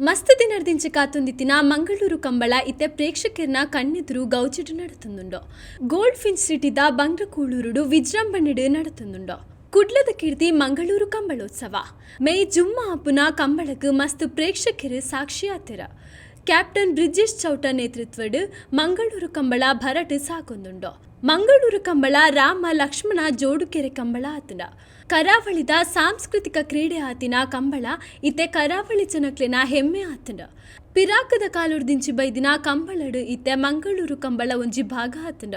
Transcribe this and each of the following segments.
ಮಸ್ತ್ ದಿನರ್ದಿಂಚ ಕಾತೊಂದಿತ್ತಿನ ಮಂಗಳೂರು ಕಂಬಳ ಇತ್ತೆ ಪ್ರೇಕ್ಷಕರ್ನ ಕಣ್ಣೆದುರು ಗೌಜಿಡು ನಡತುಂದುಂಡು. ಗೋಲ್ಡ್ ಫಿನ್ಚ್ ಸಿಟಿದ ಬಂಗ್ರಕೂಳೂರುಡು ವಿಜೃಂಭಣೆಡು ನಡತುಂದುಂಡು. ಕುಡ್ಲದ ಕೀರ್ತಿ ಮಂಗಳೂರು ಕಂಬಳೋತ್ಸವ ಮೇ ಜುಮ್ಮ ಆಪುನ ಕಂಬಳಕ್ಕೆ ಮಸ್ತ್ ಪ್ರೇಕ್ಷಕರು ಸಾಕ್ಷಿಯಾತಿರ. ಕ್ಯಾಪ್ಟನ್ ಬ್ರಿಜೇಶ್ ಚೌಟ ನೇತೃತ್ವಡ್ ಮಂಗಳೂರು ಕಂಬಳ ಭರಟ್ ಸಾಕೊಂದುಂಡು. ಮಂಗಳೂರು ಕಂಬಳ ರಾಮ ಲಕ್ಷ್ಮಣ ಜೋಡುಕೆರೆ ಕಂಬಳ ಆತನ ಕರಾವಳಿದ ಸಾಂಸ್ಕೃತಿಕ ಕ್ರೀಡೆ ಆತಿನ ಕಂಬಳ ಇತ್ತೆ ಕರಾವಳಿ ಜನಕ್ಲೆನ ಹೆಮ್ಮೆ ಆತನ. ಪಿರಾಕದ ಕಾಲುರ್ದಿಂಚಿ ಬೈದಿನ ಕಂಬಳಡು ಇತ್ತೆ ಮಂಗಳೂರು ಕಂಬಳ ಒಂಜಿ ಭಾಗ ಆತನ.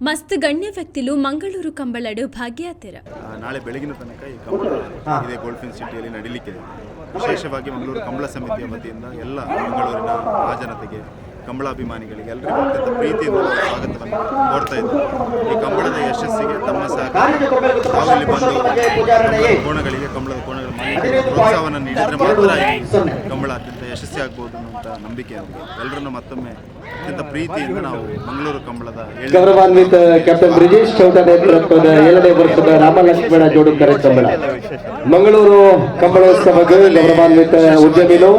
ಮಸ್ತ್ ಗಣ್ಯ ವ್ಯಕ್ತಿಲು ಮಂಗಳೂರು ಕಂಬಳಡು ಭಾಗಿಯಾತಿರ. ನಾಳೆ ಬೆಳಗಿನ ತನಕ ಈ ಕಂಬಳ ಇದೇ ಗೋಲ್ಡ್ ಫಿನ್ಚ್ ಸಿಟಿಯಲ್ಲಿ ನಡೀಲಿಕ್ಕೆ ವಿಶೇಷವಾಗಿ ಮಂಗಳೂರು ಕಂಬಳ ಸಮಿತಿಯ ವತಿಯಿಂದ ಎಲ್ಲ ಮಂಗಳೂರಿನ ಮಹಾಜನತೆಗೆ ಕಂಬಳಾಭಿಮಾನಿಗಳಿಗೆ ಎಲ್ಲರಿಗೂ ಅತ್ಯಂತ ಪ್ರೀತಿಯಿಂದ ಸ್ವಾಗತವನ್ನು ಕೋರ್ತಾ ಇದ್ದಾರೆ. ಈ ಕಂಬಳದ ಯಶಸ್ಸಿಗೆ ತಮ್ಮ ಸಹಕಾರ ನಾವಿಲ್ಲಿ ಬಂದು ಕೋಣಗಳಿಗೆ ಕಂಬಳದ ಕೋಣಗಳ ಮಾಲೀಕರಿಗೆ ಪ್ರೋತ್ಸಾಹವನ್ನು ನೀಡಿದರೆ ಮಾತ್ರ ಈ ಕಂಬಳ ಅತ್ಯಂತ ಯಶಸ್ವಿ ಆಗ್ಬೋದು ಅನ್ನುವಂಥ ನಂಬಿಕೆ ನಮಗೆ. ಎಲ್ಲರನ್ನು ಮತ್ತೊಮ್ಮೆ ಅತ್ಯಂತ ಪ್ರೀತಿಯಿಂದ ನಾವು ಮಂಗಳೂರು ಕಂಬಳದ ಗೌರವಾನ್ವಿತ ಕ್ಯಾಪ್ಟನ್ ಬ್ರಿಜೇಶ್ ಚೌಟ ನೇತೃತ್ವದ 7ನೇ ವರ್ಷದ ರಾಮ ಲಕ್ಷ್ಮಣ ಜೋಡುಕರೆ ಕಂಬಳ ಮಂಗಳೂರು ಕಂಬಳೋತ್ಸವಕ್ಕೆ ಗೌರವಾನ್ವಿತ ಉದ್ಯಮಿಗಳು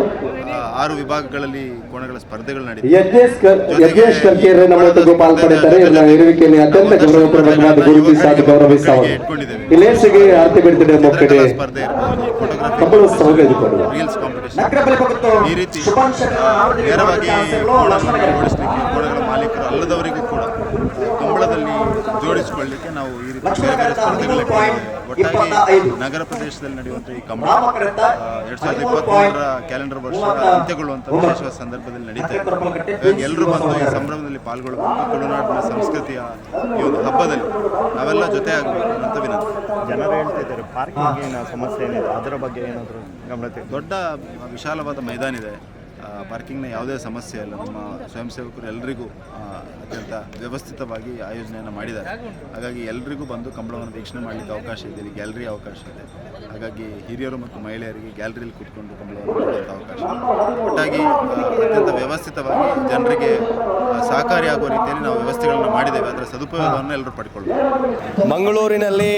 6 ವಿಭಾಗಗಳಲ್ಲಿ ಕೋಣಗಳ ಸ್ಪರ್ಧೆಗಳು ಯಜ್ಞೇಶ್ ಕರ್ಕೇರೆ ನಮ್ಮೊಟ್ಟಿಗೂ ಪಾಲ್ಪಡುತ್ತಾರೆ. ಇವರ ಇರುವಿಕೆಯಲ್ಲಿ ಅತ್ಯಂತ ಗೌರವಪೂರ್ವಕವಾದ ಗೌರವಿಸುತ್ತಾರೆ. ಇಲೇಸಿಗೆ ಆರ್ತಿ ಬಿಡುತ್ತದೆ ಮೊಕ್ಕಡೆ ಕಂಬಳೋತ್ಸವಕ್ಕೆ ಎದುರುಗೊಂಡು ರೀಲ್ಸ್ ಕಾಂಪಿಟೇಷನ್ ಈ ರೀತಿ ನೇರವಾಗಿ ಕೋಣಗಳ ಮಾಲೀಕರು ಅಲ್ಲದವರಿಗೂ ಕೂಡ ಕಂಬಳದಲ್ಲಿ ಜೋಡಿಸಿಕೊಳ್ಳಲಿಕ್ಕೆ ನಾವು ಈ ರೀತಿ ಬೇರೆ ಬೇರೆ ಸ್ಪರ್ಧೆಗಳಿಗೆ ಒಟ್ಟಾಗಿ ನಗರ ಪ್ರದೇಶದಲ್ಲಿ ನಡೆಯುವಂಥ ಈ ಕಂಬಳ 2023ರ ಕ್ಯಾಲೆಂಡರ್ ವರ್ಷ ಅಂತ್ಯಗೊಳ್ಳುವಂಥ ವಿಶೇಷ ಸಂದರ್ಭದಲ್ಲಿ ನಡೀತಾ ಇದೆ. ಎಲ್ಲರೂ ಬಂದು ಈ ಸಂಭ್ರಮದಲ್ಲಿ ಪಾಲ್ಗೊಳ್ಳಬೇಕು. ತುಳುನಾಡಿನ ಸಂಸ್ಕೃತಿಯ ಈ ಒಂದು ಹಬ್ಬದಲ್ಲಿ ನಾವೆಲ್ಲ ಜೊತೆ ಆಗಬೇಕು ಅಂತ ವಿನಂತಿ. ಜನರು ಹೇಳ್ತಾ ಇದ್ದಾರೆ ಪಾರ್ಕಿಂಗ್ ಸಮಸ್ಯೆ ಏನಿದೆ ಅದರ ಬಗ್ಗೆ ಏನಾದರೂ ಗಮನ. ದೊಡ್ಡ ವಿಶಾಲವಾದ ಮೈದಾನ ಇದೆ, ಪಾರ್ಕಿಂಗ್ನ ಯಾವುದೇ ಸಮಸ್ಯೆ ಇಲ್ಲ. ನಮ್ಮ ಸ್ವಯಂ ಸೇವಕರು ಎಲ್ಲರಿಗೂ ಅತ್ಯಂತ ವ್ಯವಸ್ಥಿತವಾಗಿ ಆಯೋಜನೆಯನ್ನು ಮಾಡಿದ್ದಾರೆ. ಹಾಗಾಗಿ ಎಲ್ಲರಿಗೂ ಬಂದು ಕಂಬಳವನ್ನು ವೀಕ್ಷಣೆ ಮಾಡಲಿಕ್ಕೆ ಅವಕಾಶ ಇದೆ. ಇಲ್ಲಿ ಗ್ಯಾಲರಿ ಅವಕಾಶ ಇದೆ. ಹಾಗಾಗಿ ಹಿರಿಯರು ಮತ್ತು ಮಹಿಳೆಯರಿಗೆ ಗ್ಯಾಲರಿಯಲ್ಲಿ ಕೂತ್ಕೊಂಡು ಕಂಬಳವನ್ನು ನೋಡುವಂಥ ಅವಕಾಶ ಇದೆ. ಒಟ್ಟಾಗಿ ಅತ್ಯಂತ ವ್ಯವಸ್ಥಿತವಾಗಿ ಜನರಿಗೆ ಸಹಕಾರಿಯಾಗುವ ರೀತಿಯಲ್ಲಿ ನಾವು ವ್ಯವಸ್ಥೆಗಳನ್ನು ಮಾಡಿದ್ದೇವೆ. ಅದರ ಸದುಪಯೋಗವನ್ನು ಎಲ್ಲರೂ ಪಡ್ಕೊಳ್ಬೇಕು. ಮಂಗಳೂರಿನಲ್ಲಿ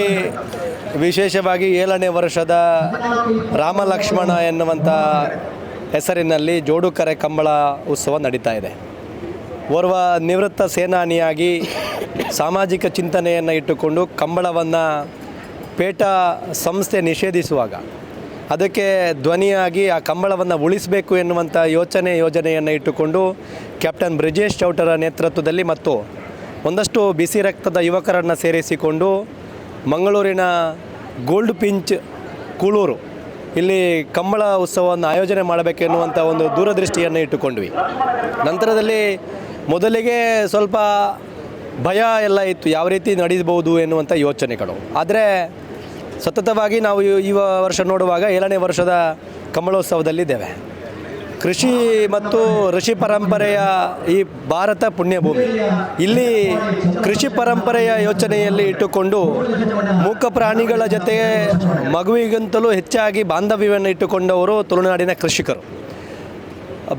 ವಿಶೇಷವಾಗಿ 7ನೇ ವರ್ಷದ ರಾಮ ಲಕ್ಷ್ಮಣ ಎನ್ನುವಂಥ ಹೆಸರಿನಲ್ಲಿ ಜೋಡುಕರೆ ಕಂಬಳ ಉತ್ಸವ ನಡೀತಾ ಇದೆ. ಓರ್ವ ನಿವೃತ್ತ ಸೇನಾನಿಯಾಗಿ ಸಾಮಾಜಿಕ ಚಿಂತನೆಯನ್ನು ಇಟ್ಟುಕೊಂಡು ಕಂಬಳವನ್ನು ಪೇಟ ಸಂಸ್ಥೆ ನಿಷೇಧಿಸುವಾಗ ಅದಕ್ಕೆ ಧ್ವನಿಯಾಗಿ ಆ ಕಂಬಳವನ್ನು ಉಳಿಸಬೇಕು ಎನ್ನುವಂಥ ಯೋಜನೆಯನ್ನು ಇಟ್ಟುಕೊಂಡು ಕ್ಯಾಪ್ಟನ್ ಬ್ರಿಜೇಶ್ ಚೌಟರ ನೇತೃತ್ವದಲ್ಲಿ ಮತ್ತು ಒಂದಷ್ಟು ಬಿಸಿ ರಕ್ತದ ಯುವಕರನ್ನು ಸೇರಿಸಿಕೊಂಡು ಮಂಗಳೂರಿನ ಗೋಲ್ಡ್ ಫಿನ್ಚ್ ಕೂಳೂರು ಇಲ್ಲಿ ಕಂಬಳ ಉತ್ಸವವನ್ನು ಆಯೋಜನೆ ಮಾಡಬೇಕೆನ್ನುವಂಥ ಒಂದು ದೂರದೃಷ್ಟಿಯನ್ನು ಇಟ್ಟುಕೊಂಡ್ವಿ. ನಂತರದಲ್ಲಿ ಮೊದಲಿಗೆ ಸ್ವಲ್ಪ ಭಯ ಎಲ್ಲ ಇತ್ತು, ಯಾವ ರೀತಿ ನಡೆಯಬಹುದು ಎನ್ನುವಂಥ ಯೋಚನೆಗಳು. ಆದರೆ ಸತತವಾಗಿ ನಾವು ಈ ವರ್ಷ ನೋಡುವಾಗ 7ನೇ ವರ್ಷದ ಕಂಬಳೋತ್ಸವದಲ್ಲಿದ್ದೇವೆ. ಕೃಷಿ ಮತ್ತು ಋಷಿ ಪರಂಪರೆಯ ಈ ಭಾರತ ಪುಣ್ಯಭೂಮಿ. ಇಲ್ಲಿ ಕೃಷಿ ಪರಂಪರೆಯ ಯೋಚನೆಯಲ್ಲಿ ಇಟ್ಟುಕೊಂಡು ಮೂಕ ಪ್ರಾಣಿಗಳ ಜೊತೆ ಮಗುವಿಗಿಂತಲೂ ಹೆಚ್ಚಾಗಿ ಬಾಂಧವ್ಯವನ್ನು ಇಟ್ಟುಕೊಂಡವರು ತುಳುನಾಡಿನ ಕೃಷಿಕರು.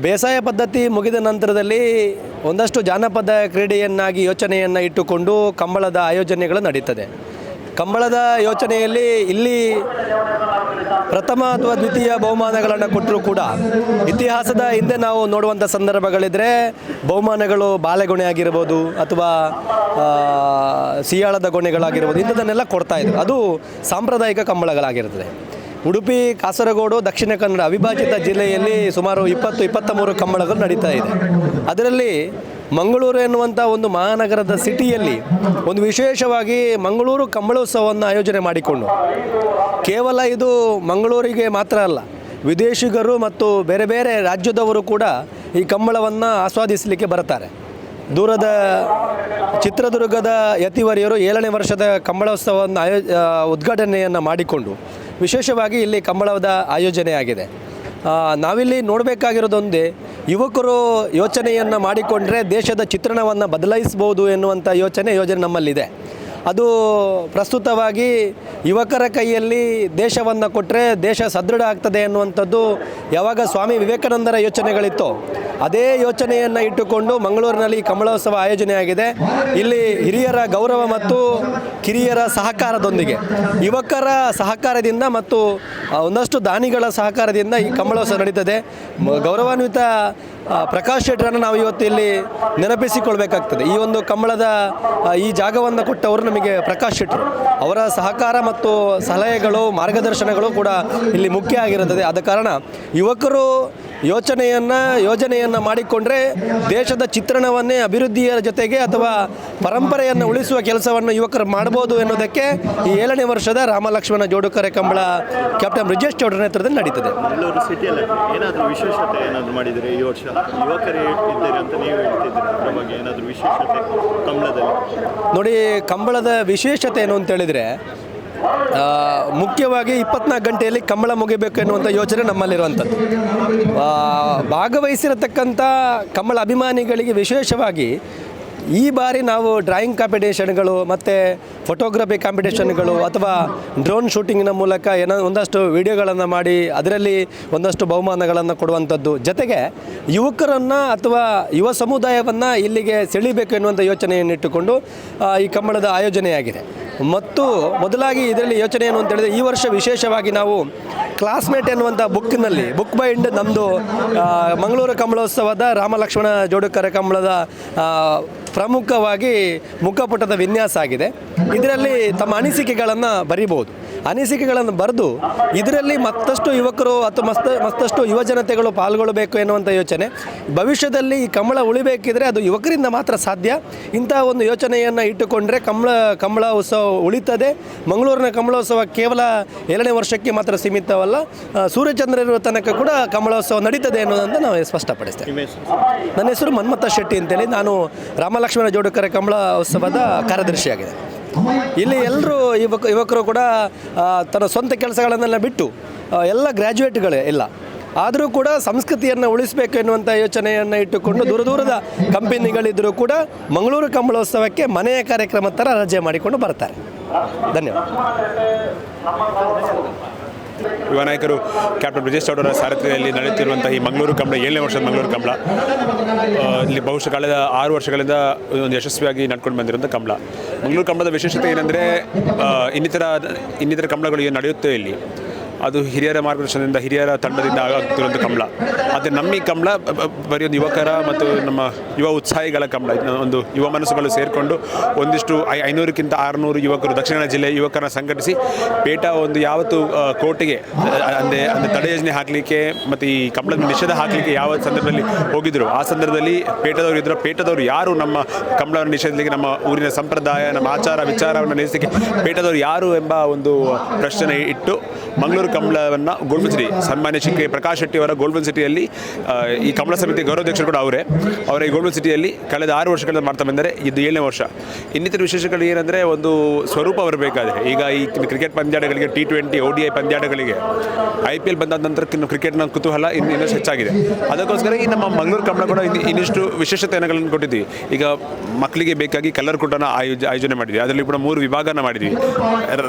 ಬೇಸಾಯ ಪದ್ಧತಿ ಮುಗಿದ ನಂತರದಲ್ಲಿ ಒಂದಷ್ಟು ಜಾನಪದ ಕ್ರೀಡೆಯನ್ನಾಗಿ ಯೋಚನೆಯನ್ನು ಇಟ್ಟುಕೊಂಡು ಕಂಬಳದ ಆಯೋಜನೆಗಳು ನಡೀತದೆ. ಕಂಬಳದ ಯೋಚನೆಯಲ್ಲಿ ಇಲ್ಲಿ ಪ್ರಥಮ ಅಥವಾ ದ್ವಿತೀಯ ಬಹುಮಾನಗಳನ್ನು ಕೊಟ್ಟರೂ ಕೂಡ ಇತಿಹಾಸದ ಹಿಂದೆ ನಾವು ನೋಡುವಂಥ ಸಂದರ್ಭಗಳಿದ್ದರೆ ಬಹುಮಾನಗಳು ಬಾಳೆಗೊನೆ ಆಗಿರ್ಬೋದು ಅಥವಾ ಸಿಯಾಳದ ಗೊನೆಗಳಾಗಿರ್ಬೋದು, ಇಂಥದನ್ನೆಲ್ಲ ಕೊಡ್ತಾಯಿದ್ರು. ಅದು ಸಾಂಪ್ರದಾಯಿಕ ಕಂಬಳಗಳಾಗಿರ್ತದೆ. ಉಡುಪಿ, ಕಾಸರಗೋಡು, ದಕ್ಷಿಣ ಕನ್ನಡ ಅವಿಭಾಜಿತ ಜಿಲ್ಲೆಯಲ್ಲಿ ಸುಮಾರು 20-23 ಕಂಬಳಗಳು ನಡೀತಾ ಇದೆ. ಅದರಲ್ಲಿ ಮಂಗಳೂರು ಎನ್ನುವಂಥ ಒಂದು ಮಹಾನಗರದ ಸಿಟಿಯಲ್ಲಿ ಒಂದು ವಿಶೇಷವಾಗಿ ಮಂಗಳೂರು ಕಂಬಳೋತ್ಸವವನ್ನು ಆಯೋಜನೆ ಮಾಡಿಕೊಂಡು ಕೇವಲ ಇದು ಮಂಗಳೂರಿಗೆ ಮಾತ್ರ ಅಲ್ಲ, ವಿದೇಶಿಗರು ಮತ್ತು ಬೇರೆ ಬೇರೆ ರಾಜ್ಯದವರು ಕೂಡ ಈ ಕಂಬಳವನ್ನು ಆಸ್ವಾದಿಸಲಿಕ್ಕೆ ಬರ್ತಾರೆ. ದೂರದ ಚಿತ್ರದುರ್ಗದ ಯತಿವರಿಯರು 7ನೇ ವರ್ಷದ ಕಂಬಳೋತ್ಸವವನ್ನು ಉದ್ಘಾಟನೆಯನ್ನು ಮಾಡಿಕೊಂಡು ವಿಶೇಷವಾಗಿ ಇಲ್ಲಿ ಕಂಬಳದ ಆಯೋಜನೆ ಆಗಿದೆ. ನಾವಿಲ್ಲಿ ನೋಡಬೇಕಾಗಿರೋದೊಂದೇ, ಯುವಕರು ಯೋಚನೆಯನ್ನು ಮಾಡಿಕೊಂಡ್ರೆ ದೇಶದ ಚಿತ್ರಣವನ್ನು ಬದಲಾಯಿಸ್ಬೋದು ಎನ್ನುವಂಥ ಯೋಜನೆ ನಮ್ಮಲ್ಲಿದೆ. ಅದು ಪ್ರಸ್ತುತವಾಗಿ ಯುವಕರ ಕೈಯಲ್ಲಿ ದೇಶವನ್ನು ಕೊಟ್ಟರೆ ದೇಶ ಸದೃಢ ಆಗ್ತದೆ ಎನ್ನುವಂಥದ್ದು ಯಾವಾಗ ಸ್ವಾಮಿ ವಿವೇಕಾನಂದರ ಯೋಚನೆಗಳಿತ್ತೋ ಅದೇ ಯೋಚನೆಯನ್ನು ಇಟ್ಟುಕೊಂಡು ಮಂಗಳೂರಿನಲ್ಲಿ ಕಮಲೋತ್ಸವ ಆಯೋಜನೆಯಾಗಿದೆ. ಇಲ್ಲಿ ಹಿರಿಯರ ಗೌರವ ಮತ್ತು ಕಿರಿಯರ ಸಹಕಾರದೊಂದಿಗೆ, ಯುವಕರ ಸಹಕಾರದಿಂದ ಮತ್ತು ಒಂದಷ್ಟು ದಾನಿಗಳ ಸಹಕಾರದಿಂದ ಈ ಕಮಲೋತ್ಸವ ನಡೀತದೆ. ಗೌರವಾನ್ವಿತ ಪ್ರಕಾಶ್ ಶೆಟ್ಟರನ್ನು ನಾವು ಇವತ್ತು ಇಲ್ಲಿ ನೆನಪಿಸಿಕೊಳ್ಬೇಕಾಗ್ತದೆ. ಈ ಒಂದು ಕಂಬಳದ ಈ ಜಾಗವನ್ನು ಕೊಟ್ಟವರು ನಮಗೆ ಪ್ರಕಾಶ್ ಶೆಟ್ಟರು. ಅವರ ಸಹಕಾರ ಮತ್ತು ಸಲಹೆಗಳು, ಮಾರ್ಗದರ್ಶನಗಳು ಕೂಡ ಇಲ್ಲಿ ಮುಖ್ಯ ಆಗಿರುತ್ತದೆ. ಆದ ಕಾರಣ ಯುವಕರು ಯೋಜನೆಯನ್ನು ಮಾಡಿಕೊಂಡ್ರೆ ದೇಶದ ಚಿತ್ರಣವನ್ನೇ ಅಭಿವೃದ್ಧಿಯ ಜೊತೆಗೆ ಅಥವಾ ಪರಂಪರೆಯನ್ನು ಉಳಿಸುವ ಕೆಲಸವನ್ನು ಯುವಕರು ಮಾಡ್ಬೋದು ಎನ್ನುವುದಕ್ಕೆ ಈ 7ನೇ ವರ್ಷದ ರಾಮಲಕ್ಷ್ಮಣ ಜೋಡುಕರೆ ಕಂಬಳ ಕ್ಯಾಪ್ಟನ್ ಬ್ರಿಜೇಶ್ ಚೌಡರ ನೇತೃತ್ವದಲ್ಲಿ ನಡೀತದೆ. ಮಂಗಳೂರು ಸಿಟಿಯಲ್ಲಿ ಏನಾದರೂ ವಿಶೇಷತೆ ಏನಾದರೂ ಮಾಡಿದರೆ ಈ ವರ್ಷ ಯುವಕರೇ ಇದ್ದೀರಿ ಅಂತ ನೀವು ಹೇಳ್ತಿದ್ದೀರಿ, ಅದರ ಬಗ್ಗೆ ಏನಾದರೂ ವಿಶೇಷತೆ ಕಂಬಳದಲ್ಲಿ? ನೋಡಿ, ಕಂಬಳದ ವಿಶೇಷತೆ ಏನು ಅಂತೇಳಿದರೆ ಮುಖ್ಯವಾಗಿ 24 ಗಂಟೆಯಲ್ಲಿ ಕಂಬಳ ಮುಗಿಬೇಕು ಎನ್ನುವಂಥ ಯೋಚನೆ ನಮ್ಮಲ್ಲಿರುವಂಥದ್ದು. ಭಾಗವಹಿಸಿರತಕ್ಕಂಥ ಕಂಬಳ ಅಭಿಮಾನಿಗಳಿಗೆ ವಿಶೇಷವಾಗಿ ಈ ಬಾರಿ ನಾವು ಡ್ರಾಯಿಂಗ್ ಕಾಂಪಿಟೇಷನ್ಗಳು ಮತ್ತು ಫೋಟೋಗ್ರಫಿ ಕಾಂಪಿಟೇಷನ್ಗಳು ಅಥವಾ ಡ್ರೋನ್ ಶೂಟಿಂಗಿನ ಮೂಲಕ ಒಂದಷ್ಟು ವಿಡಿಯೋಗಳನ್ನು ಮಾಡಿ ಅದರಲ್ಲಿ ಒಂದಷ್ಟು ಬಹುಮಾನಗಳನ್ನು ಕೊಡುವಂಥದ್ದು, ಜೊತೆಗೆ ಯುವಕರನ್ನು ಅಥವಾ ಯುವ ಸಮುದಾಯವನ್ನು ಇಲ್ಲಿಗೆ ಸೆಳೀಬೇಕು ಎನ್ನುವಂಥ ಯೋಚನೆಯನ್ನಿಟ್ಟುಕೊಂಡು ಈ ಕಂಬಳದ ಆಯೋಜನೆಯಾಗಿದೆ. ಮತ್ತು ಮೊದಲಾಗಿ ಇದರಲ್ಲಿ ಯೋಚನೆ ಏನು ಅಂತ ಹೇಳಿದರೆ, ಈ ವರ್ಷ ವಿಶೇಷವಾಗಿ ನಾವು ಕ್ಲಾಸ್ಮೇಟ್ ಎನ್ನುವಂಥ ಬುಕ್ ಬೈಂಡ್ ನಮ್ಮದು ಮಂಗಳೂರು ಕಂಬಳೋತ್ಸವದ ರಾಮಲಕ್ಷ್ಮಣ ಜೋಡುಕರೆ ಕಂಬಳದ ಪ್ರಮುಖವಾಗಿ ಮುಖಪುಟದ ವಿನ್ಯಾಸ ಆಗಿದೆ. ಇದರಲ್ಲಿ ತಮ್ಮ ಅನಿಸಿಕೆಗಳನ್ನು ಬರಿಬೋದು. ಅನಿಸಿಕೆಗಳನ್ನು ಬರೆದು ಇದರಲ್ಲಿ ಮತ್ತಷ್ಟು ಯುವಕರು ಅಥವಾ ಮತ್ತಷ್ಟು ಯುವಜನತೆಗಳು ಪಾಲ್ಗೊಳ್ಳಬೇಕು ಎನ್ನುವಂಥ ಯೋಚನೆ. ಭವಿಷ್ಯದಲ್ಲಿ ಈ ಕಂಬಳ ಉಳಿಬೇಕಿದ್ರೆ ಅದು ಯುವಕರಿಂದ ಮಾತ್ರ ಸಾಧ್ಯ. ಇಂಥ ಒಂದು ಯೋಚನೆಯನ್ನು ಇಟ್ಟುಕೊಂಡ್ರೆ ಕಂಬಳ ಉತ್ಸವ ಉಳಿತದೆ. ಮಂಗಳೂರಿನ ಕಂಬಳೋತ್ಸವ ಕೇವಲ 7ನೇ ವರ್ಷಕ್ಕೆ ಮಾತ್ರ ಸೀಮಿತವಲ್ಲ, ಸೂರ್ಯಚಂದ್ರ ಇರುವ ತನಕ ಕೂಡ ಕಂಬಳೋತ್ಸವ ನಡೀತದೆ ಅನ್ನೋದನ್ನು ನಾವು ಸ್ಪಷ್ಟಪಡಿಸ್ತೇವೆ. ನನ್ನ ಹೆಸರು ಮನ್ಮಥ ಶೆಟ್ಟಿ ಅಂತೇಳಿ, ನಾನು ರಾಮಲಕ್ಷ್ಮಣ ಜೋಡುಕರೆ ಕಂಬಳ ಉತ್ಸವದ ಕಾರ್ಯದರ್ಶಿಯಾಗಿದೆ. ಇಲ್ಲಿ ಎಲ್ಲರೂ ಯುವಕರು ಕೂಡ ತನ್ನ ಸ್ವಂತ ಕೆಲಸಗಳನ್ನೆಲ್ಲ ಬಿಟ್ಟು ಎಲ್ಲ ಗ್ರ್ಯಾಜುಯೇಟ್ಗಳೇ ಇಲ್ಲ, ಆದರೂ ಕೂಡ ಸಂಸ್ಕೃತಿಯನ್ನು ಉಳಿಸಬೇಕು ಎನ್ನುವಂಥ ಯೋಚನೆಯನ್ನು ಇಟ್ಟುಕೊಂಡು ದೂರದ ಕಂಪನಿಗಳಿದ್ದರೂ ಕೂಡ ಮಂಗಳೂರು ಕಂಬಳೋತ್ಸವಕ್ಕೆ ಮನೆಯ ಕಾರ್ಯಕ್ರಮ ಥರ ರಜೆ ಮಾಡಿಕೊಂಡು ಬರ್ತಾರೆ. ಧನ್ಯವಾದ. ಯುವ ನಾಯಕರು ಕ್ಯಾಪ್ಟನ್ ಬ್ರಿಜೇಶ್ ಚೌಡರ ಸಾರಥ್ಯದಲ್ಲಿ ನಡೆಯುತ್ತಿರುವಂಥ ಈ ಮಂಗಳೂರು ಕಂಬಳ 7ನೇ ವರ್ಷದ ಮಂಗಳೂರು ಕಂಬಳ ಇಲ್ಲಿ ಬಹುಶಃ ಕಳೆದ 6 ವರ್ಷಗಳಿಂದ ಒಂದು ಯಶಸ್ವಿಯಾಗಿ ನಡ್ಕೊಂಡು ಬಂದಿರುವಂಥ ಕಂಬಳ. ಮಂಗಳೂರು ಕಂಬಳದ ವಿಶೇಷತೆ ಏನಂದರೆ ಇನ್ನಿತರ ಕಂಬಳಗಳು ಏನು ನಡೆಯುತ್ತೆ ಇಲ್ಲಿ ಅದು ಹಿರಿಯರ ಮಾರ್ಗದರ್ಶನದಿಂದ, ಹಿರಿಯರ ತಂಡದಿಂದ ಆಗ್ತಿರುವಂಥ ಕಂಬಳ. ಆದರೆ ನಮ್ಮ ಈ ಕಂಬಳ ಬರೀ ಒಂದು ಯುವಕರ ಮತ್ತು ನಮ್ಮ ಯುವ ಉತ್ಸಾಹಿಗಳ ಕಂಬಳ. ಒಂದು ಯುವ ಮನಸ್ಸುಗಳು ಸೇರಿಕೊಂಡು ಒಂದಿಷ್ಟು 500ಕ್ಕಿಂತ 600 ಯುವಕರು ದಕ್ಷಿಣ ಕನ್ನಡ ಜಿಲ್ಲೆಯ ಯುವಕರನ್ನ ಸಂಘಟಿಸಿ ಪೇಟಾ ಒಂದು ಯಾವತ್ತು ಕೋರ್ಟಿಗೆ ಅಂದರೆ ತಡೆ ಯೋಜನೆ ಹಾಕಲಿಕ್ಕೆ ಮತ್ತು ಈ ಕಂಬಳದ ನಿಷೇಧ ಹಾಕಲಿಕ್ಕೆ ಯಾವ ಸಂದರ್ಭದಲ್ಲಿ ಹೋಗಿದ್ರು ಆ ಸಂದರ್ಭದಲ್ಲಿ ಪೇಟದವರು ಇದ್ದರು. ಪೇಟದವರು ಯಾರು ನಮ್ಮ ಕಂಬಳವನ್ನು ನಿಷೇಧಿಸಲಿಕ್ಕೆ, ನಮ್ಮ ಊರಿನ ಸಂಪ್ರದಾಯ, ನಮ್ಮ ಆಚಾರ ವಿಚಾರವನ್ನು ನಿಲ್ಲಿಸಲಿಕ್ಕೆ ಪೇಟದವರು ಯಾರು ಎಂಬ ಒಂದು ಪ್ರಶ್ನೆ ಇಟ್ಟು ಮಂಗಳೂರು ಕಂಬಳವನ್ನು ಗೋಲ್ಡನ್ ಸಿಟಿ ಸನ್ಮಾನ್ಯ ಶ್ರೀ ಪ್ರಕಾಶ್ ಶೆಟ್ಟಿ ಅವರ ಗೋಲ್ಡನ್ ಸಿಟಿಯಲ್ಲಿ ಈ ಕಂಬಳ ಸಮಿತಿ ಗೌರವಾಧ್ಯಕ್ಷರು ಕೂಡ ಅವರ ಈ ಗೋಲ್ಡನ್ ಸಿಟಿಯಲ್ಲಿ ಕಳೆದ 6 ವರ್ಷಗಳಿಂದ ಮಾಡ್ತಾ ಬಂದರೆ ಇದು 7ನೇ ವರ್ಷ. ಇನ್ನಿತರ ವಿಶೇಷಗಳು ಏನಂದರೆ ಒಂದು ಸ್ವರೂಪ ಬರಬೇಕಾದ್ರೆ ಈಗ ಈ ಕ್ರಿಕೆಟ್ ಪಂದ್ಯಾಟಗಳಿಗೆ T20 ODI ಪಂದ್ಯಾಟಗಳಿಗೆ IPL ಬಂದಾದ ನಂತರ ಕ್ರಿಕೆಟ್ನ ಕುತೂಹಲ ಇನ್ನಷ್ಟು ಹೆಚ್ಚಾಗಿದೆ. ಅದಕ್ಕೋಸ್ಕರ ಈ ನಮ್ಮ ಮಂಗಳೂರು ಕಂಬಳ ಕೂಡ ಇನ್ನಿಷ್ಟು ವಿಶೇಷತೆಗಳನ್ನು ಕೊಟ್ಟಿದ್ವಿ. ಈಗ ಮಕ್ಕಳಿಗೆ ಬೇಕಾಗಿ ಕಲರ್ ಕೂಟನ ಆಯೋಜನೆ ಮಾಡಿದ್ವಿ. ಅದರಲ್ಲಿ ಕೂಡ 3 ವಿಭಾಗನ ಮಾಡಿದ್ವಿ.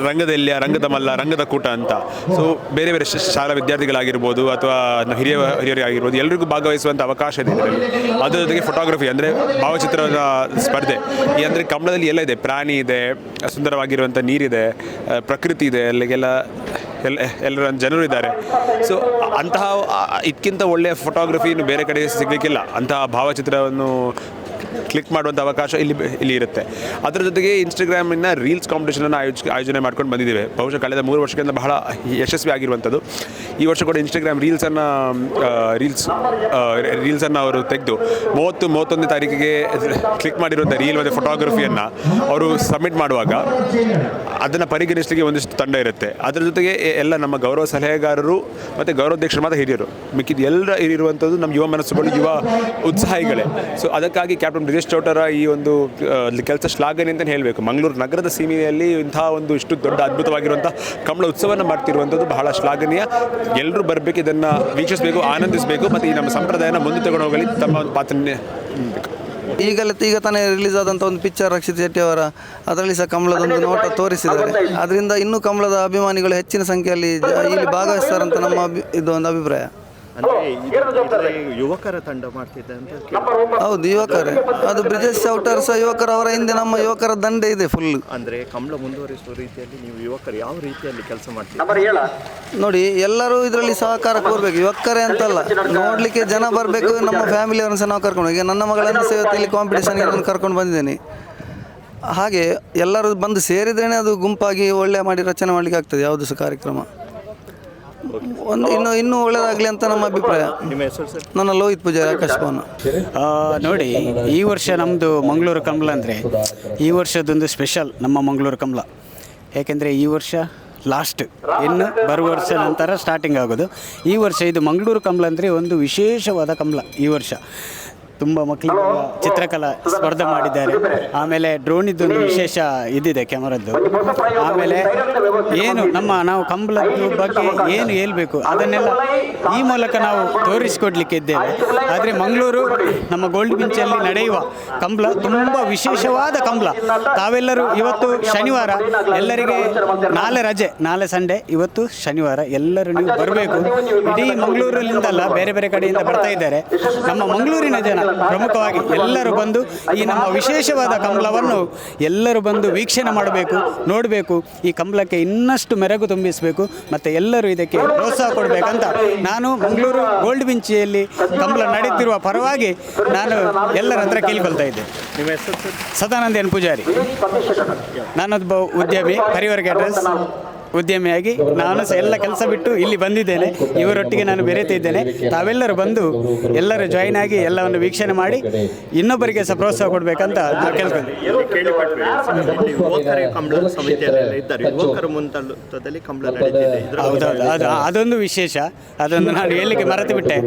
ರಂಗದೆಲ್ಯ, ರಂಗದ ಮಲ್ಲ, ರಂಗದ ಕೂಟ ಅಂತ. ಸೊ ಬೇರೆ ಬೇರೆ ಶಾಲಾ ವಿದ್ಯಾರ್ಥಿಗಳಾಗಿರ್ಬೋದು ಅಥವಾ ಹಿರಿಯರಾಗಿರ್ಬೋದು ಎಲ್ಲರಿಗೂ ಭಾಗವಹಿಸುವಂಥ ಅವಕಾಶ ಇದೆ ಇದರಲ್ಲಿ. ಅದರ ಜೊತೆಗೆ ಫೋಟೋಗ್ರಫಿ ಅಂದರೆ ಭಾವಚಿತ್ರದ ಸ್ಪರ್ಧೆ. ಈ ಅಂದರೆ ಕಂಬಳದಲ್ಲಿ ಎಲ್ಲ ಇದೆ, ಪ್ರಾಣಿ ಇದೆ, ಸುಂದರವಾಗಿರುವಂಥ ನೀರಿದೆ, ಪ್ರಕೃತಿ ಇದೆ, ಎಲ್ಲರ ಜನರು ಇದ್ದಾರೆ. ಸೊ ಅಂತಹ ಇದಕ್ಕಿಂತ ಒಳ್ಳೆಯ ಫೋಟೋಗ್ರಫಿ ಇನ್ನು ಬೇರೆ ಕಡೆ ಸಿಗಲಿಕ್ಕಿಲ್ಲ. ಅಂತಹ ಭಾವಚಿತ್ರವನ್ನು ಕ್ಲಿಕ್ ಮಾಡುವಂಥ ಅವಕಾಶ ಇಲ್ಲಿ ಇರುತ್ತೆ. ಅದರ ಜೊತೆಗೆ ಇನ್ಸ್ಟಾಗ್ರಾಮಿನ ರೀಲ್ಸ್ ಕಾಂಪಿಟೇಷನನ್ನು ಆಯೋಜನೆ ಮಾಡ್ಕೊಂಡು ಬಂದಿದ್ದೇವೆ. ಬಹುಶಃ ಕಳೆದ 3 ವರ್ಷಗಳಿಂದ ಬಹಳ ಯಶಸ್ವಿ ಆಗಿರುವಂಥದ್ದು. ಈ ವರ್ಷ ಕೂಡ ಇನ್ಸ್ಟಾಗ್ರಾಮ್ ರೀಲ್ಸನ್ನು ಅವರು ತೆಗೆದು 31ನೇ ತಾರೀಕಿಗೆ ಕ್ಲಿಕ್ ಮಾಡಿರುವಂಥ ರೀಲ್ ಮತ್ತು ಫೋಟೋಗ್ರಫಿಯನ್ನು ಅವರು ಸಬ್ಮಿಟ್ ಮಾಡುವಾಗ ಅದನ್ನು ಪರಿಗಣಿಸಲಿಕ್ಕೆ ಒಂದಿಷ್ಟು ತಂಡ ಇರುತ್ತೆ. ಅದರ ಜೊತೆಗೆ ಎಲ್ಲ ನಮ್ಮ ಗೌರವ ಸಲಹೆಗಾರರು ಮತ್ತು ಗೌರವಾಧ್ಯಕ್ಷರು ಮಾತ್ರ ಹಿರಿಯರು, ಮಿಕ್ಕಿದ್ದು ಎಲ್ಲರ ಇರುವಂಥದ್ದು ನಮ್ಮ ಯುವ ಮನಸ್ಸುಗಳು, ಯುವ ಉತ್ಸಾಹಿಗಳೇ. ಸೊ ಅದಕ್ಕಾಗಿ ಕ್ಯಾಪ್ಟನ್ ಬ್ರಿಜೇಶ್ ಚೌಟರ ಈ ಒಂದು ಕೆಲಸ ಶ್ಲಾಘನೆ ಅಂತಲೇ ಹೇಳಬೇಕು. ಮಂಗಳೂರು ನಗರದ ಸೀಮೆಯಲ್ಲಿ ಇಂತಹ ಒಂದು ಇಷ್ಟು ದೊಡ್ಡ ಅದ್ಭುತವಾಗಿರುವಂಥ ಕಂಬಳ ಉತ್ಸವವನ್ನು ಮಾಡ್ತಿರುವಂಥದ್ದು ಬಹಳ ಶ್ಲಾಘನೀಯ. ಎಲ್ಲರೂ ಬರಬೇಕು, ಇದನ್ನು ವೀಕ್ಷಿಸಬೇಕು, ಆನಂದಿಸಬೇಕು ಮತ್ತು ಈ ನಮ್ಮ ಸಂಪ್ರದಾಯನ ಮುಂದೆ ತಗೊಂಡು ಹೋಗಲಿ ತಮ್ಮ ಒಂದು ಪಾತ್ರನೇ. ಈಗ ತಾನೇ ರಿಲೀಸ್ ಆದಂಥ ಒಂದು ಪಿಕ್ಚರ್ ರಕ್ಷಿತ್ ಶೆಟ್ಟಿ ಅವರ, ಅದರಲ್ಲಿ ಸಹ ಕಂಬಳದೊಂದು ನೋಟ ತೋರಿಸಿದ್ದಾರೆ. ಅದರಿಂದ ಇನ್ನೂ ಕಂಬಳದ ಅಭಿಮಾನಿಗಳು ಹೆಚ್ಚಿನ ಸಂಖ್ಯೆಯಲ್ಲಿ ಇಲ್ಲಿ ಭಾಗವಹಿಸ್ತಾರಂತ ನಮ್ಮ ಇದೊಂದು ಅಭಿಪ್ರಾಯ. ಅಂದರೆ ಇದರಲ್ಲಿ ಯುವಕರ ತಂಡ ಮಾಡ್ತಿದ್ದೆ ಅಂತ ಕೇಳಿ. ಹೌದು, ಯುವಕರೇ. ಅದು ಬ್ರಿಜೇಶ್ ಚೌಟರ್ ಸಹ ಯುವಕರು, ಅವರ ಹಿಂದೆ ನಮ್ಮ ಯುವಕರ ದಂಡೆ ಇದೆ ಫುಲ್. ಅಂದರೆ ಕಂಬಳ ಮುಂದುವರಿಸುವ ರೀತಿಯಲ್ಲಿ ನೀವು ಯುವಕರು ಯಾವ ರೀತಿಯಲ್ಲಿ ಕೆಲಸ ಮಾಡ್ತೀರಿ? ನೋಡಿ, ಎಲ್ಲರೂ ಇದರಲ್ಲಿ ಸಹಕಾರ ಕೋರ್ಬೇಕು, ಯುವಕರೇ ಅಂತಲ್ಲ, ನೋಡಲಿಕ್ಕೆ ಜನ ಬರಬೇಕು. ನಮ್ಮ ಫ್ಯಾಮಿಲಿಯವರನ್ನು ಸಹ ನಾವು ಕರ್ಕೊಂಡು, ಈಗ ನನ್ನ ಮಗಳನ್ನು ಸಹ ಇಲ್ಲಿ ಕಾಂಪಿಟೇಷನ್ಗೆ ನಾನು ಕರ್ಕೊಂಡು ಬಂದಿದ್ದೇನೆ. ಹಾಗೆ ಎಲ್ಲರೂ ಬಂದು ಸೇರಿದ್ರೇ ಅದು ಗುಂಪಾಗಿ ಒಳ್ಳೆ ಮಾಡಿ ರಚನೆ ಮಾಡಲಿಕ್ಕೆ ಆಗ್ತದೆ ಯಾವುದು ಸಹ ಕಾರ್ಯಕ್ರಮ. ಇನ್ನೂ ಒಳ್ಳೆಯದಾಗಲಿ ಅಂತ ನಮ್ಮ ಅಭಿಪ್ರಾಯ. ನಿಮ್ಮ ಹೆಸರು ಸರ್? ನನ್ನ ಲೋಹಿತ್ ಪೂಜಾರಿ, ಆಕಾಶ್ ಭವನ. ನೋಡಿ, ಈ ವರ್ಷ ನಮ್ಮದು ಮಂಗಳೂರು ಕಂಬಳ ಅಂದರೆ ಈ ವರ್ಷದೊಂದು ಸ್ಪೆಷಲ್ ನಮ್ಮ ಮಂಗಳೂರು ಕಂಬಳ. ಏಕೆಂದರೆ ಈ ವರ್ಷ ಲಾಸ್ಟ್, ಇನ್ನು ಬರುವ ವರ್ಷ ನಂತರ ಸ್ಟಾರ್ಟಿಂಗ್ ಆಗೋದು. ಈ ವರ್ಷ ಇದು ಮಂಗಳೂರು ಕಂಬಳ ಅಂದರೆ ಒಂದು ವಿಶೇಷವಾದ ಕಂಬಳ. ಈ ವರ್ಷ ತುಂಬ ಮಕ್ಕಳು ಚಿತ್ರಕಲಾ ಸ್ಪರ್ಧೆ ಮಾಡಿದ್ದಾರೆ. ಆಮೇಲೆ ಡ್ರೋನಿದ್ದೊಂದು ವಿಶೇಷ ಇದಿದೆ, ಕ್ಯಾಮರದ್ದು. ಆಮೇಲೆ ನಾವು ಕಂಬಳದ ಬಗ್ಗೆ ಏನು ಹೇಳ್ಬೇಕು ಅದನ್ನೆಲ್ಲ ಈ ಮೂಲಕ ನಾವು ತೋರಿಸಿಕೊಡ್ಲಿಕ್ಕೆ ಇದ್ದೇವೆ. ಆದರೆ ಮಂಗಳೂರು ನಮ್ಮ ಗೋಲ್ಡ್ ಬೀಚಲ್ಲಿ ನಡೆಯುವ ಕಂಬಳ ತುಂಬ ವಿಶೇಷವಾದ ಕಂಬಳ. ತಾವೆಲ್ಲರೂ ಇವತ್ತು ಶನಿವಾರ, ಎಲ್ಲರಿಗೆ ನಾಳೆ ರಜೆ, ನಾಳೆ ಸಂಡೇ, ಇವತ್ತು ಶನಿವಾರ, ಎಲ್ಲರೂ ನೀವು ಬರಬೇಕು. ಇಡೀ ಮಂಗಳೂರಿನಿಂದಲ್ಲ, ಬೇರೆ ಬೇರೆ ಕಡೆಯಿಂದ ಬರ್ತಾ ಇದ್ದಾರೆ. ನಮ್ಮ ಮಂಗಳೂರಿನ ಜನ ಪ್ರಮುಖವಾಗಿ ಎಲ್ಲರೂ ಬಂದು ಈ ನಮ್ಮ ವಿಶೇಷವಾದ ಕಂಬಳವನ್ನು ಎಲ್ಲರೂ ಬಂದು ವೀಕ್ಷಣೆ ಮಾಡಬೇಕು, ನೋಡಬೇಕು. ಈ ಕಂಬಳಕ್ಕೆ ಇನ್ನಷ್ಟು ಮೆರುಗು ತುಂಬಿಸಬೇಕು ಮತ್ತು ಎಲ್ಲರೂ ಇದಕ್ಕೆ ಪ್ರೋತ್ಸಾಹ ಕೊಡಬೇಕಂತ ನಾನು ಮಂಗಳೂರು ಗೋಲ್ಡ್ ಬೀಚ್ನಲ್ಲಿ ಕಂಬಳ ನಡೀತಿರುವ ಪರವಾಗಿ ನಾನು ಎಲ್ಲರ ಹತ್ರ ಕೇಳಿಕೊಳ್ತಾ ಇದ್ದೆ. ನಿಮ್ಮ ಹೆಸರು ಸರ್? ಸದಾನಂದ ಎನ್ ಪೂಜಾರಿ. ನಾನೊಬ್ಬ ಉದ್ಯಮಿ, ಪರಿವಾರ ಕ್ಯಾಟರರ್ಸ್ ಉದ್ಯಮಿಯಾಗಿ ನಾನು ಸಹ ಎಲ್ಲ ಕೆಲಸ ಬಿಟ್ಟು ಇಲ್ಲಿ ಬಂದಿದ್ದೇನೆ. ಇವರೊಟ್ಟಿಗೆ ನಾನು ಬೆರೆತಿದ್ದೇನೆ. ತಾವೆಲ್ಲರೂ ಬಂದು ಎಲ್ಲರೂ ಜಾಯಿನ್ ಆಗಿ ಎಲ್ಲವನ್ನು ವೀಕ್ಷಣೆ ಮಾಡಿ ಇನ್ನೊಬ್ಬರಿಗೆ ಸಹ ಪ್ರೋತ್ಸಾಹ ಕೊಡಬೇಕಂತ ನಾವು ಕೇಳ್ಕೊಂಡೆ. ಹೌದೌದು, ಅದೊಂದು ವಿಶೇಷ. ಅದನ್ನು ನಾನು ಹೇಳಲಿಕ್ಕೆ ಮರೆತು ಬಿಟ್ಟೆ.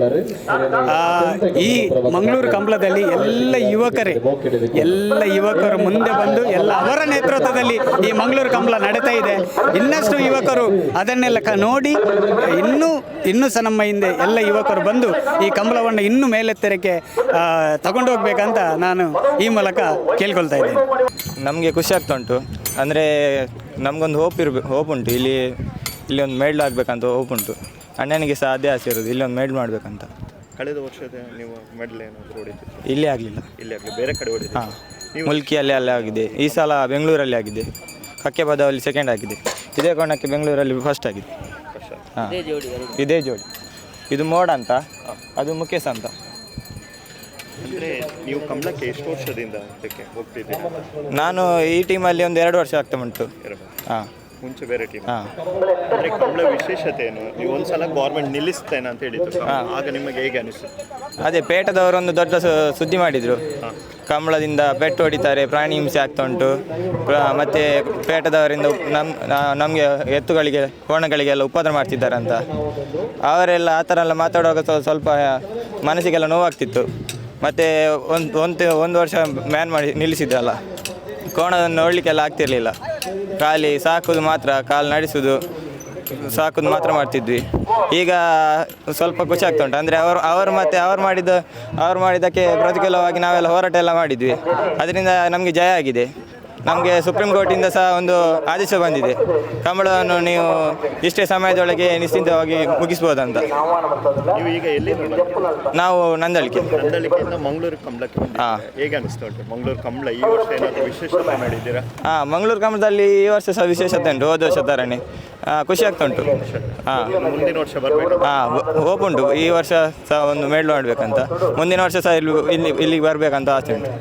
ಈ ಮಂಗಳೂರು ಕಂಬಳದಲ್ಲಿ ಎಲ್ಲ ಯುವಕರು ಮುಂದೆ ಬಂದು ಎಲ್ಲ ಅವರ ನೇತೃತ್ವದಲ್ಲಿ ಈ ಮಂಗಳೂರು ಕಂಬಳ ನಡೀತಾ ಇದೆ. ಇನ್ನಷ್ಟು ಯುವಕರು ಅದನ್ನೆಲ್ಲ ನೋಡಿ ಇನ್ನೂ ಸಹ ನಮ್ಮ ಹಿಂದೆ ಎಲ್ಲ ಯುವಕರು ಬಂದು ಈ ಕಂಬಳವನ್ನು ಇನ್ನೂ ಮೇಲೆತ್ತರಕ್ಕೆ ತಗೊಂಡು ಹೋಗ್ಬೇಕಂತ ನಾನು ಈ ಮೂಲಕ ಕೇಳ್ಕೊಳ್ತಾ ಇದ್ದೇನೆ. ನಮಗೆ ಖುಷಿ ಆಗ್ತಾ ಉಂಟು. ಅಂದರೆ ನಮಗೊಂದು ಹೋಪ್ ಉಂಟು. ಇಲ್ಲಿ ಒಂದು ಮೆಡಲ್ ಆಗಬೇಕಂತ ಹೋಪ್ ಉಂಟು. ಅಣ್ಣನಿಗೆ ಸಹ ಅದೇ ಆಸೆ ಇರೋದು, ಇಲ್ಲಿ ಒಂದು ಮೆಡಲ್ ಮಾಡಬೇಕಂತ. ಕಳೆದ ವರ್ಷದ ನೀವು ಮೆಡಲ್ ಏನಾದರೂ ಹೊಡಿತೀರಿ? ಇಲ್ಲೇ ಆಗಲಿಲ್ಲ, ಬೇರೆ ಕಡೆ ಹೊಡಿತೀರಿ? ಹಾಂ, ಮುಲ್ಕಿಯಲ್ಲಿ ಅಲ್ಲೇ ಆಗಿದೆ. ಈ ಸಲ ಬೆಂಗಳೂರಲ್ಲಿ ಆಗಿದೆ. ಕಕ್ಕೆಬಾದಲ್ಲಿ ಸೆಕೆಂಡ್ ಆಗಿದೆ. ಇದೇ ಕಾರಣಕ್ಕೆ ಬೆಂಗಳೂರಲ್ಲಿ ಫಸ್ಟ್ ಆಗಿದೆ. ಹಾಂ, ಇದೇ ಜೋಡಿ. ಇದು ಮೋಡ ಅಂತ, ಅದು ಮುಖೇಶ್ ಅಂತ. ಅಂದರೆ ನೀವು ಕಂಬಳಕ್ಕೆ ಎಷ್ಟು ವರ್ಷದಿಂದ ಇದಕ್ಕೆ ಹೋಗ್ತಿದ್ದೀರಿ? ನಾನು ಈ ಟೀಮಲ್ಲಿ ಒಂದು 2 ವರ್ಷ ಆಗ್ತಾ ಉಂಟು. ಹಾಂ, ಮುಂಚೆ ಬೇರೆ ಟೀಮ್. ಹಾಂ, ಅಂದರೆ ಕಂಬಳ ವಿಶೇಷತೆ ಏನು? ನೀವು ಒಂದ್ಸಲ ಗೌರ್ಮೆಂಟ್ ನಿಲ್ಲಿಸ್ತೇನೆ ಅಂತ ಹೇಳಿದ್ರು, ಆಗ ನಿಮಗೆ ಹೇಗೆ ಅನಿಸ್ತು? ಅದೇ ಪೇಟದವರೊಂದು ದೊಡ್ಡ ಸುದ್ದಿ ಮಾಡಿದರು. ಕಂಬಳದಿಂದ ಪೆಟ್ಟು ಹೊಡಿತಾರೆ, ಪ್ರಾಣಿ ಹಿಂಸೆ ಆಗ್ತಾ ಉಂಟು, ಮತ್ತು ಪೇಟದವರಿಂದ ನಮಗೆ ಎತ್ತುಗಳಿಗೆ, ಕೋಣಗಳಿಗೆಲ್ಲ ಉಪದ್ರ ಮಾಡ್ತಿದ್ದಾರೆ ಅಂತ. ಅವರೆಲ್ಲ ಆ ಥರ ಎಲ್ಲ ಮಾತಾಡುವಾಗ ಸ್ವಲ್ಪ ಮನಸ್ಸಿಗೆಲ್ಲ ನೋವಾಗ್ತಿತ್ತು. ಮತ್ತು ಒಂದು ವರ್ಷ ಬ್ಯಾನ್ ಮಾಡಿ ನಿಲ್ಲಿಸಿದ್ರಲ್ಲ, ಕೋಣವನ್ನು ನೋಡಲಿಕ್ಕೆಲ್ಲ ಆಗ್ತಿರಲಿಲ್ಲ. ಖಾಲಿ ಸಾಕೋದು ಮಾತ್ರ, ಕಾಲು ನಡೆಸೋದು, ಸಾಕೋದು ಮಾತ್ರ ಮಾಡ್ತಿದ್ವಿ. ಈಗ ಸ್ವಲ್ಪ ಖುಷಿ ಆಗ್ತಾ ಉಂಟು. ಅಂದರೆ ಅವ್ರು ಮಾಡಿದ್ದಕ್ಕೆ ಪ್ರತಿಕೂಲವಾಗಿ ನಾವೆಲ್ಲ ಹೋರಾಟ ಎಲ್ಲ ಮಾಡಿದ್ವಿ. ಅದರಿಂದ ನಮಗೆ ಜಯ ಆಗಿದೆ. ನಮಗೆ ಸುಪ್ರೀಂ ಕೋರ್ಟಿಂದ ಸಹ ಒಂದು ಆದೇಶ ಬಂದಿದೆ, ಕಂಬಳವನ್ನು ನೀವು ಇಷ್ಟೇ ಸಮಯದೊಳಗೆ ನಿಶ್ಚಿಂತವಾಗಿ ಮುಗಿಸ್ಬೋದಂತ. ನೀವು ಈಗ ಎಲ್ಲಿ? ನಾವು ನಂದಳಿಕೆಯಿಂದ ಮಂಗಳೂರು ಕಂಬಳಕ್ಕೆ. ಹಾಂ, ಹೇಗೆ ಅನಿಸ್ತಾ ಉಂಟು ಮಂಗಳೂರು ಕಂಬಳ? ಈ ವರ್ಷ ಏನಾದರೂ ವಿಶೇಷತೆ ಮಾಡಿದ್ದೀರಾ? ಹಾಂ, ಮಂಗಳೂರು ಕಂಬಳದಲ್ಲಿ ಈ ವರ್ಷ ಸಹ ವಿಶೇಷತೆ ಉಂಟು, ಹೋದ ವರ್ಷ ಥರನೇ. ಖುಷಿ ಆಗ್ತಾ ಉಂಟು. ಹಾಂ, ಮುಂದಿನ ವರ್ಷ ಬರಬೇಕು. ಹಾಂ, ಹೋಪ್ ಉಂಟು. ಈ ವರ್ಷ ಸಹ ಒಂದು ಮೆಡಲ್ ಮಾಡಬೇಕಂತ, ಮುಂದಿನ ವರ್ಷ ಸಹ ಇಲ್ಲಿಗೆ ಬರಬೇಕಂತ ಆಸೆ ಉಂಟು.